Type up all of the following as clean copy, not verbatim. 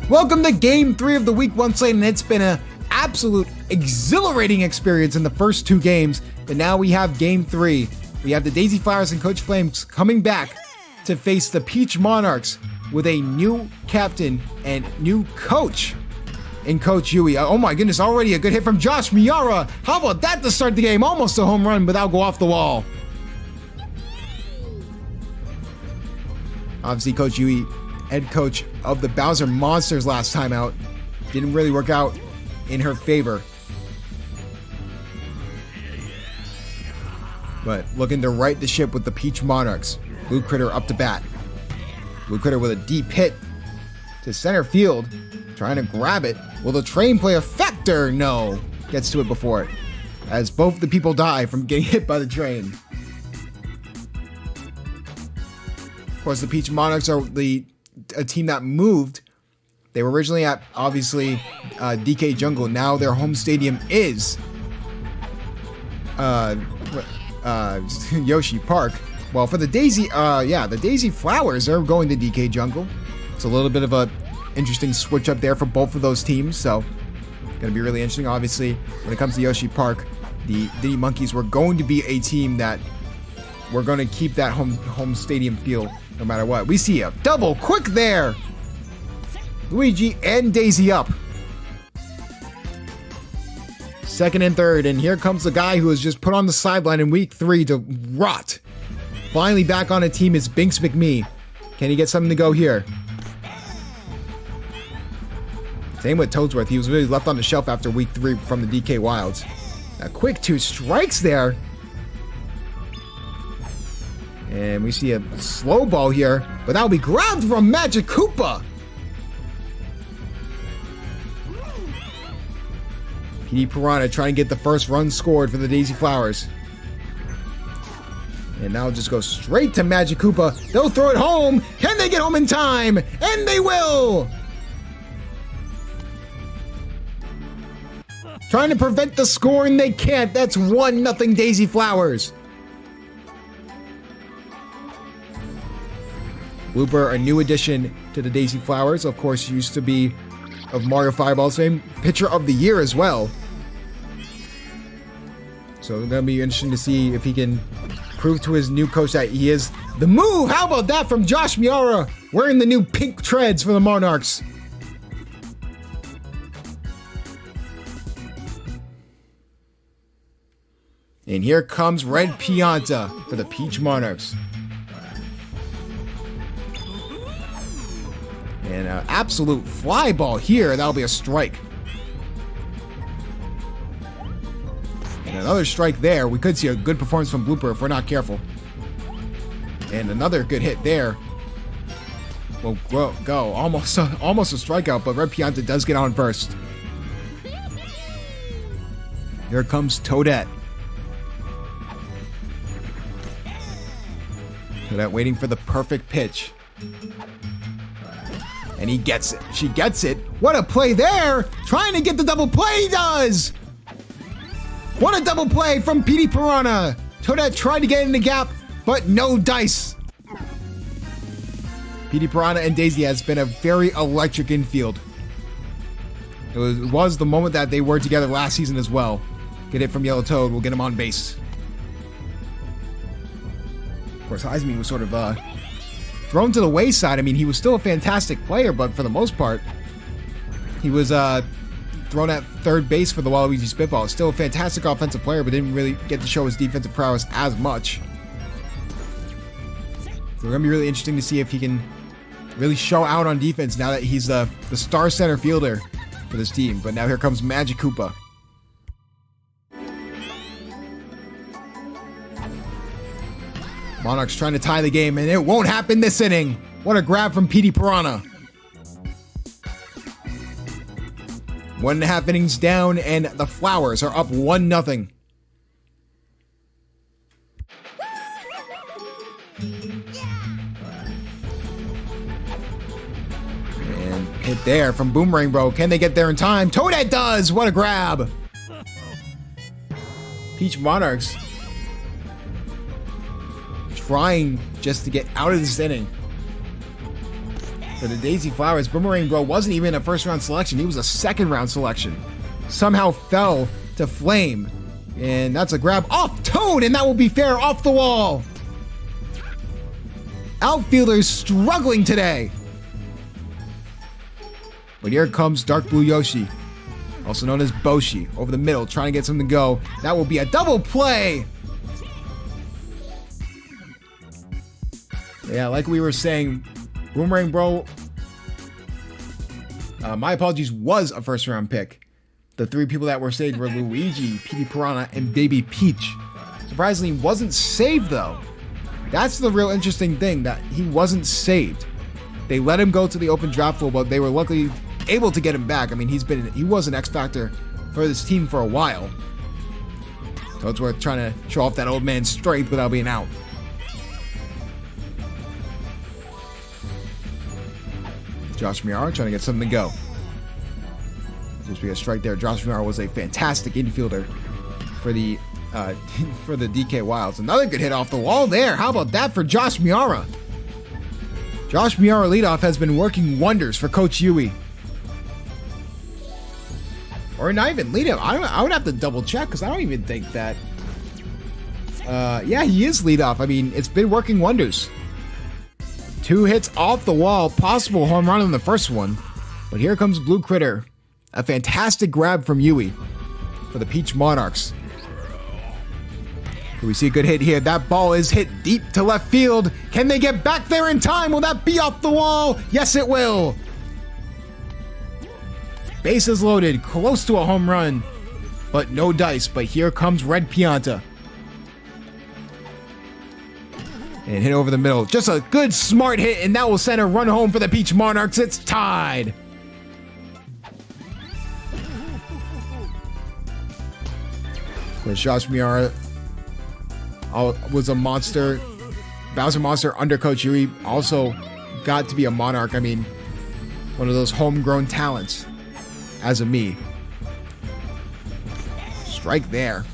Welcome to Game 3 of the Week 1 slate, and it's been an absolute exhilarating experience in the first two games, but now we have Game 3. We have the Daisy Flowers and Coach Flames coming back to face the Peach Monarchs with a new captain and new coach in Coach Yui. Oh my goodness, already a good hit from Josh Miara. How about that to start the game? Almost a home run without go off the wall. Obviously, Coach Yui, head coach of the Bowser Monsters last time out, didn't really work out in her favor. But looking to right the ship with the Peach Monarchs. Blue Critter up to bat. Blue Critter with a deep hit to center field. Trying to grab it. Will the train play a factor? No. Gets to it before it. As both the people die from getting hit by the train. Of course, the Peach Monarchs are a team that moved. They were originally at, obviously, DK Jungle. Now their home stadium is Yoshi Park. Well, for the Daisy, the Daisy Flowers are going to DK Jungle. It's a little bit of a interesting switch up there for both of those teams, so gonna be really interesting. Obviously, when it comes to Yoshi Park, the Diddy Monkeys were going to be a team that we're going to keep that home stadium feel no matter what. We see a double quick there. Luigi and Daisy up. Second and third, and here comes the guy who was just put on the sideline in week 3 to rot. Finally back on a team is Binks McMee. Can he get something to go here? Same with Toadsworth. He was really left on the shelf after week 3 from the DK Wilds. A quick 2 strikes there. And we see a slow ball here, but that'll be grabbed from Magic Koopa. PD Piranha trying to get the first run scored for the Daisy Flowers. And now just go straight to Magic Koopa. They'll throw it home. Can they get home in time? And they will! Trying to prevent the score, and they can't. That's 1-0 Daisy Flowers. Blooper, a new addition to the Daisy Flowers. Of course, used to be of Mario Fireball's fame. Pitcher of the Year as well. So it's going to be interesting to see if he can prove to his new coach that he is the move. How about that from Josh Miara, wearing the new pink treads for the Monarchs. And here comes Red Pianta for the Peach Monarchs. And an absolute fly ball here. That'll be a strike. And another strike there. We could see a good performance from Blooper if we're not careful. And another good hit there. Will go. Almost a strikeout, but Red Pianta does get on first. Here comes Toadette. Toadette waiting for the perfect pitch. And he gets it. She gets it. What a play there! Trying to get the double play, he does! What a double play from PD Piranha! Toadette tried to get in the gap, but no dice. PD Piranha and Daisy has been a very electric infield. It was the moment that they were together last season as well. Get it from Yellow Toad, we'll get him on base. Of course, Heisman was sort of thrown to the wayside. I mean, he was still a fantastic player, but for the most part, he was thrown at third base for the Waluigi Spitball. Still a fantastic offensive player, but didn't really get to show his defensive prowess as much. So it's going to be really interesting to see if he can really show out on defense now that he's the star center fielder for this team. But now here comes Magic Koopa. Monarchs trying to tie the game, and it won't happen this inning. What a grab from PD Piranha. 1.5 innings down, and the Flowers are up 1-0. And hit there from Boomerang Bro. Can they get there in time? Toadette does! What a grab! Peach Monarchs trying just to get out of this inning. For the Daisy Flowers, Boomerang Bro wasn't even a first-round selection. He was a second-round selection. Somehow fell to Flame. And that's a grab off Toad, and that will be fair off the wall. Outfielders struggling today. But here comes Dark Blue Yoshi, also known as Boshi, over the middle, trying to get something to go. That will be a double play. Yeah, like we were saying, Boomerang Bro, my apologies, was a first-round pick. The three people that were saved were Luigi, Petey Piranha, and Baby Peach. Surprisingly, he wasn't saved, though. That's the real interesting thing, that he wasn't saved. They let him go to the open draft pool, but they were luckily able to get him back. I mean, he was an X factor for this team for a while. So it's worth trying to show off that old man's strength without being out. Josh Miara trying to get something to go. Just be a strike there. Josh Miara was a fantastic infielder for the DK Wilds. Another good hit off the wall there. How about that for Josh Miara? Josh Miara leadoff has been working wonders for Coach Yui. Or not even leadoff. I would have to double check because I don't even think that. Yeah, he is leadoff. I mean, it's been working wonders. 2 hits off the wall. Possible home run in the first one. But here comes Blue Critter. A fantastic grab from Yui for the Peach Monarchs. Can we see a good hit here? That ball is hit deep to left field. Can they get back there in time? Will that be off the wall? Yes, it will. Bases loaded, close to a home run, but no dice. But here comes Red Pianta. And hit over the middle. Just a good, smart hit, and that will send a run home for the Peach Monarchs. It's tied. Of course, Josh Miara was a monster. Bowser Monster under Coach Yui. Also got to be a Monarch. I mean, one of those homegrown talents as a me. Strike there.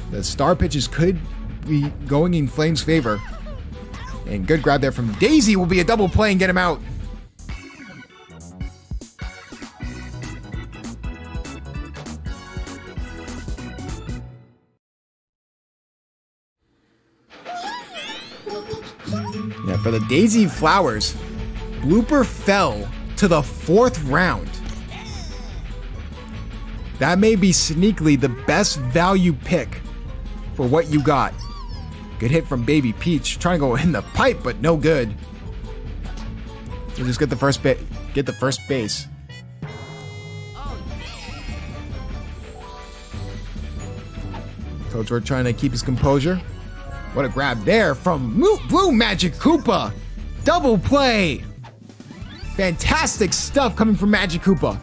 The star pitches could be going in Flame's favor. And good grab there from Daisy will be a double play and get him out. Yeah, for the Daisy Flowers, Blooper fell to the 4th round. That may be sneakily the best value pick for what you got. Good hit from Baby Peach, trying to go in the pipe, but no good. So just get the first base. Coach Ward trying to keep his composure. What a grab there from Blue Magic Koopa. Double play. Fantastic stuff coming from Magic Koopa.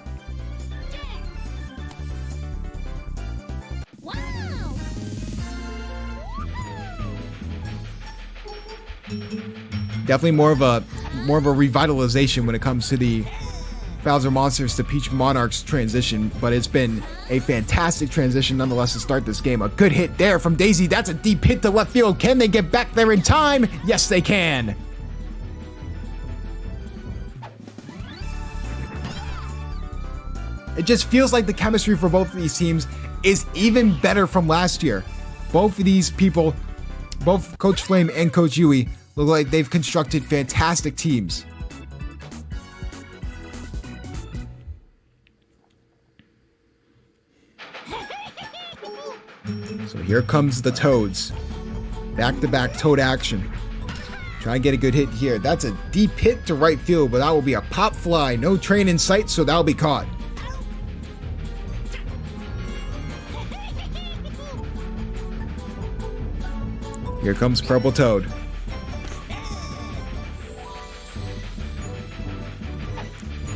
Definitely more of a revitalization when it comes to the Bowser Monsters to Peach Monarchs transition, but it's been a fantastic transition nonetheless to start this game. A good hit there from Daisy. That's a deep hit to left field. Can they get back there in time? Yes, they can. It just feels like the chemistry for both of these teams is even better from last year. Both of these people, both Coach Flame and Coach Yui, look like they've constructed fantastic teams. So here comes the Toads. Back-to-back Toad action. Try and get a good hit here. That's a deep hit to right field, but that will be a pop fly. No train in sight, so that'll be caught. Here comes Purple Toad.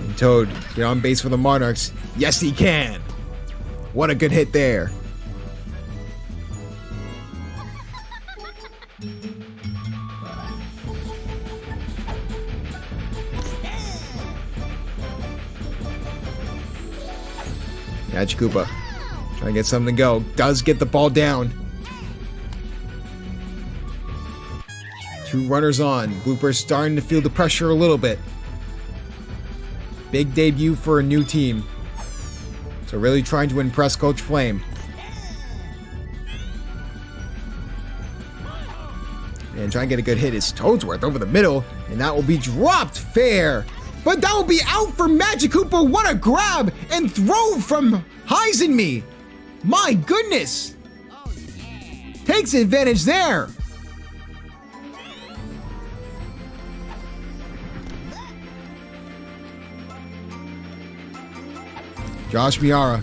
And Toad, get on base for the Monarchs. Yes, he can. What a good hit there. Magic Koopa trying to get something to go. Does get the ball down. 2 runners on. Blooper starting to feel the pressure a little bit. Big debut for a new team. So really trying to impress Coach Flame. And trying to get a good hit is Toadsworth over the middle. And that will be dropped fair. But that will be out for Magic Koopa. What a grab and throw from Heisenme. My goodness. Takes advantage there. Josh Miara.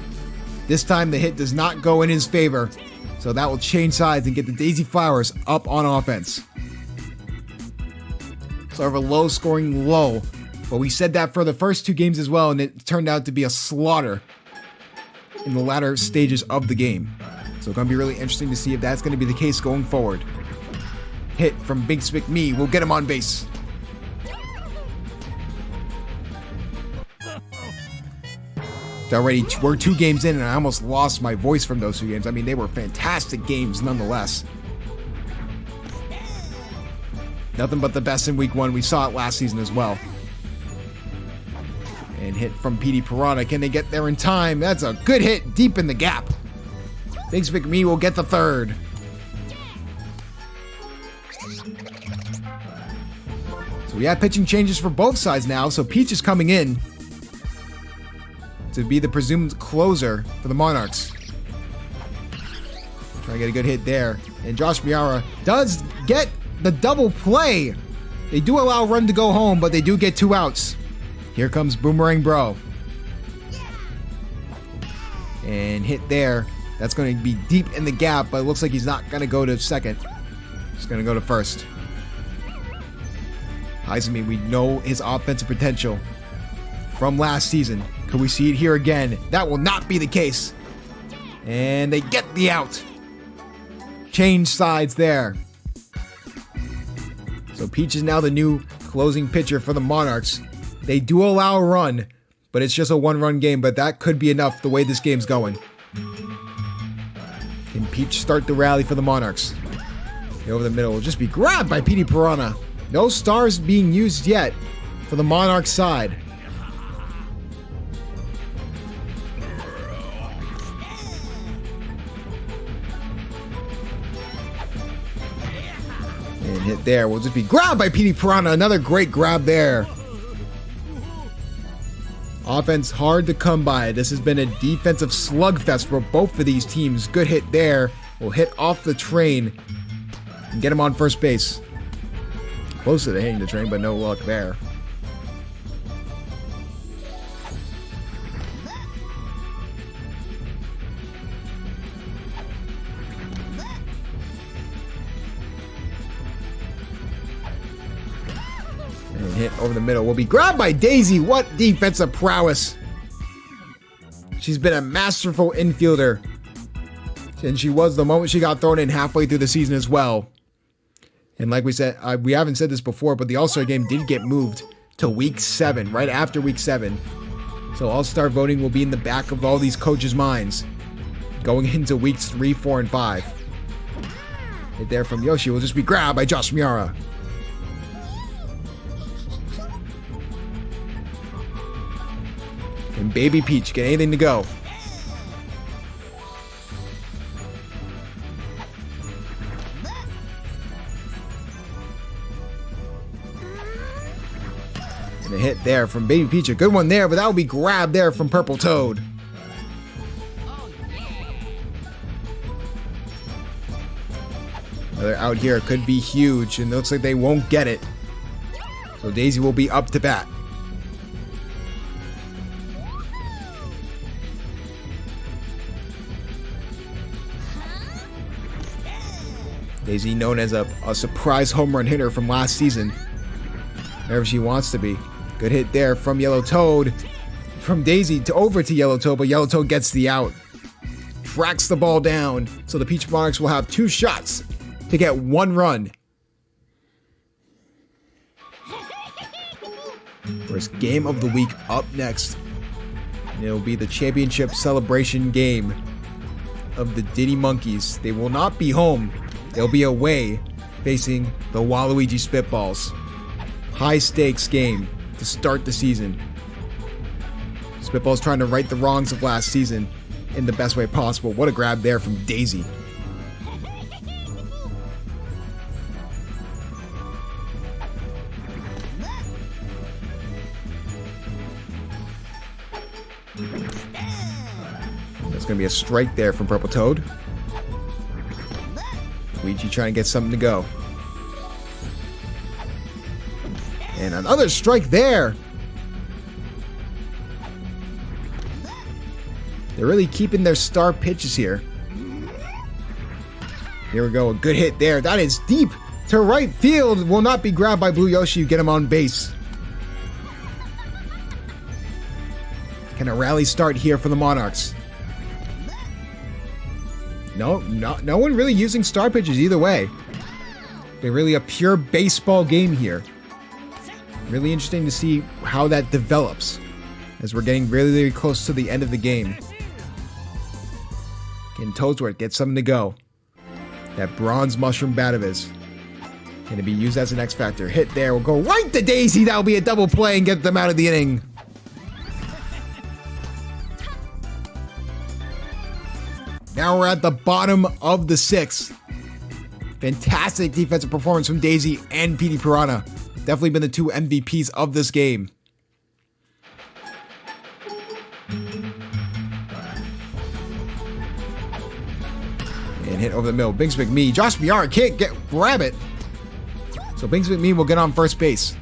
This time the hit does not go in his favor. So that will change sides and get the Daisy Flowers up on offense. Sort of a low scoring low. But we said that for the first two games as well, and it turned out to be a slaughter in the latter stages of the game. So it's going to be really interesting to see if that's going to be the case going forward. Hit from Big Spick Me will get him on base. Already we're 2 games in and I almost lost my voice from those 2 games. I mean, they were fantastic games nonetheless. Nothing but the best in week 1. We saw it last season as well. And hit from PD Piranha. Can they get there in time? That's a good hit deep in the gap. Big Spick Me will get the 3rd. So we have pitching changes for both sides now. So Peach is coming in to be the presumed closer for the Monarchs. Trying to get a good hit there. And Josh Miara does get the double play. They do allow a run to go home, but they do get 2 outs. Here comes Boomerang Bro. And hit there. That's going to be deep in the gap, but it looks like he's not going to go to second. He's going to go to first. Heisenme, we know his offensive potential from last season. Could we see it here again? That will not be the case. And they get the out. Change sides there. So Peach is now the new closing pitcher for the Monarchs. They do allow a run, but it's just a 1-run game, but that could be enough the way this game's going. Can Peach start the rally for the Monarchs? Over the middle will just be grabbed by PD Piranha. No stars being used yet for the Monarchs side. And hit there will just be grabbed by PD Piranha. Another great grab there. Offense hard to come by. This has been a defensive slugfest for both of these teams. Good hit there. Will hit off the train and get him on first base. Close to hitting the train, but no luck there. And hit over the middle will be grabbed by Daisy. What defensive prowess. She's been a masterful infielder. And she was the moment she got thrown in halfway through the season as well. And like we said, we haven't said this before, but the All-Star game did get moved to week 7, right after week 7. So All-Star voting will be in the back of all these coaches' minds going into weeks 3, 4, and 5. Hit there from Yoshi will just be grabbed by Josh Miara. And Baby Peach get anything to go. And a hit there from Baby Peach. A good one there, but that will be grabbed there from Purple Toad. Another out here could be huge, and it looks like they won't get it. So Daisy will be up to bat. Daisy known as a surprise home run hitter from last season. Wherever she wants to be. Good hit there from Yellow Toad. From Daisy to over to Yellow Toad, but Yellow Toad gets the out. Tracks the ball down. So the Peach Monarchs will have 2 shots to get 1 run. First game of the week up next. And it'll be the championship celebration game of the Diddy Monkeys. They will not be home. They'll be away facing the Waluigi Spitballs. High stakes game to start the season. Spitball's trying to right the wrongs of last season in the best way possible. What a grab there from Daisy. There's going to be a strike there from Purple Toad. Luigi trying to get something to go. And another strike there. They're really keeping their star pitches here. Here we go. A good hit there. That is deep to right field. Will not be grabbed by Blue Yoshi. You get him on base. Can a rally start here for the Monarchs? No one really using star pitches either way. They're really a pure baseball game here. Really interesting to see how that develops as we're getting really, really close to the end of the game. Can Toadsworth get something to go? That bronze mushroom bat of his. Can it be used as an X Factor? Hit there. We'll go right to Daisy. That'll be a double play and get them out of the inning. Now we're at the bottom of the sixth. Fantastic defensive performance from Daisy and Petey Piranha. Definitely been the two MVPs of this game. And hit over the middle. Bings McMee. Josh Miara can't grab it. So Bings McMee will get on first base.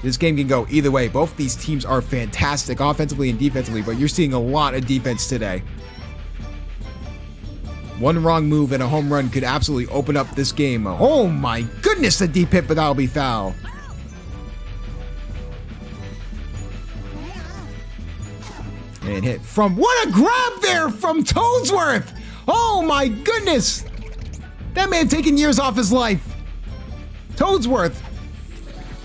This game can go either way. Both these teams are fantastic offensively and defensively, but you're seeing a lot of defense today. One wrong move and a home run could absolutely open up this game. Oh my goodness, a deep hit, but that'll be foul. And hit from, what a grab there from Toadsworth! Oh my goodness! That may have taken years off his life. Toadsworth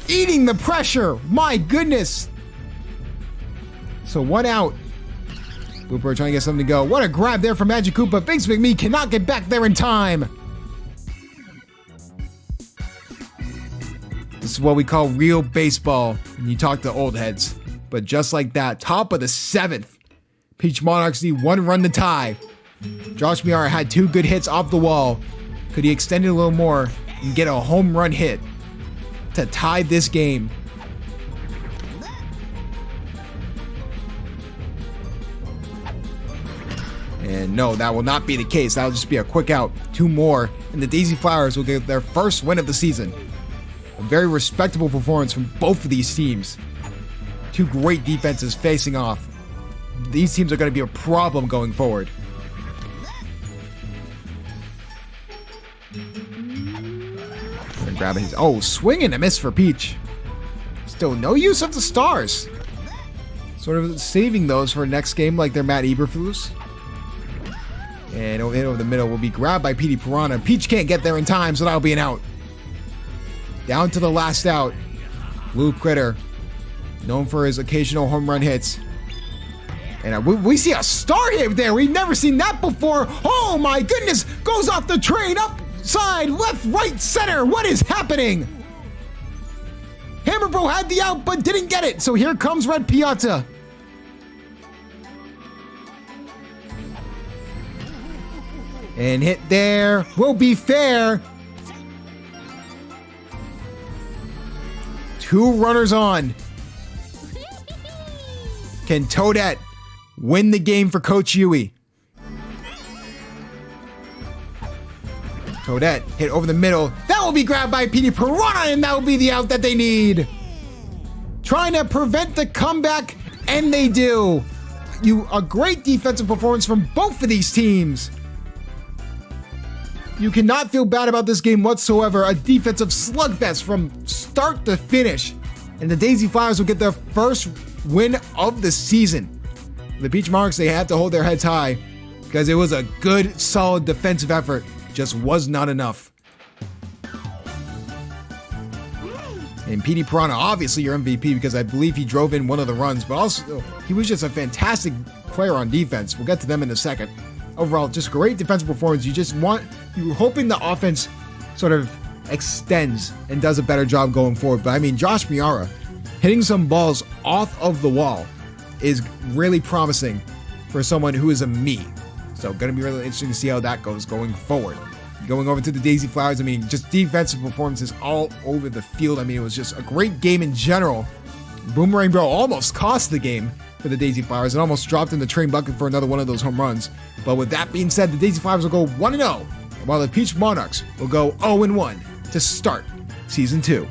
eating the pressure. My goodness. So 1 out. Blooper trying to get something to go. What a grab there from Magic Koopa. Bings McMee cannot get back there in time. This is what we call real baseball when you talk to old heads. But just like that, top of the 7th. Peach Monarchs need 1 run to tie. Josh Miara had 2 good hits off the wall. Could he extend it a little more and get a home run hit to tie this game? And no, that will not be the case. That'll just be a quick out. 2 more, and the Daisy Flowers will get their first win of the season. A very respectable performance from both of these teams. 2 great defenses facing off. These teams are going to be a problem going forward. Grab his, oh, swing and a miss for Peach. Still no use of the stars. Sort of saving those for next game like they're Matt Eberflus. And over the middle will be grabbed by Petey Piranha. Peach can't get there in time, so that'll be an out. Down to the last out. Blue Critter, known for his occasional home run hits. And we see a star hit there. We've never seen that before. Oh my goodness, goes off the train, up side, left, right, center. What is happening? Hammer Bro had the out, but didn't get it. So here comes Red Piazza. And hit there will be fair. 2 runners on. Can Toadette win the game for Coach Yui? Toadette hit over the middle. That will be grabbed by Petey Piranha, and that will be the out that they need. Trying to prevent the comeback, and they do. A great defensive performance from both of these teams. You cannot feel bad about this game whatsoever. A defensive slugfest from start to finish. And the Daisy Flyers will get their first win of the season. The Peach Monarchs, they have to hold their heads high because it was a good, solid defensive effort. Just was not enough. And Petey Piranha, obviously your MVP because I believe he drove in one of the runs, but also he was just a fantastic player on defense. We'll get to them in a second. Overall, just great defensive performance. You're hoping the offense sort of extends and does a better job going forward. But I mean, Josh Miara, hitting some balls off of the wall is really promising for someone who is a me. So going to be really interesting to see how that goes going forward. Going over to the Daisy Flowers, I mean, just defensive performances all over the field. I mean, it was just a great game in general. Boomerang Bro almost cost the game for the Daisy Flowers and almost dropped in the train bucket for another one of those home runs. But with that being said, the Daisy Flowers will go 1-0, while the Peach Monarchs will go 0-1 to start Season 2.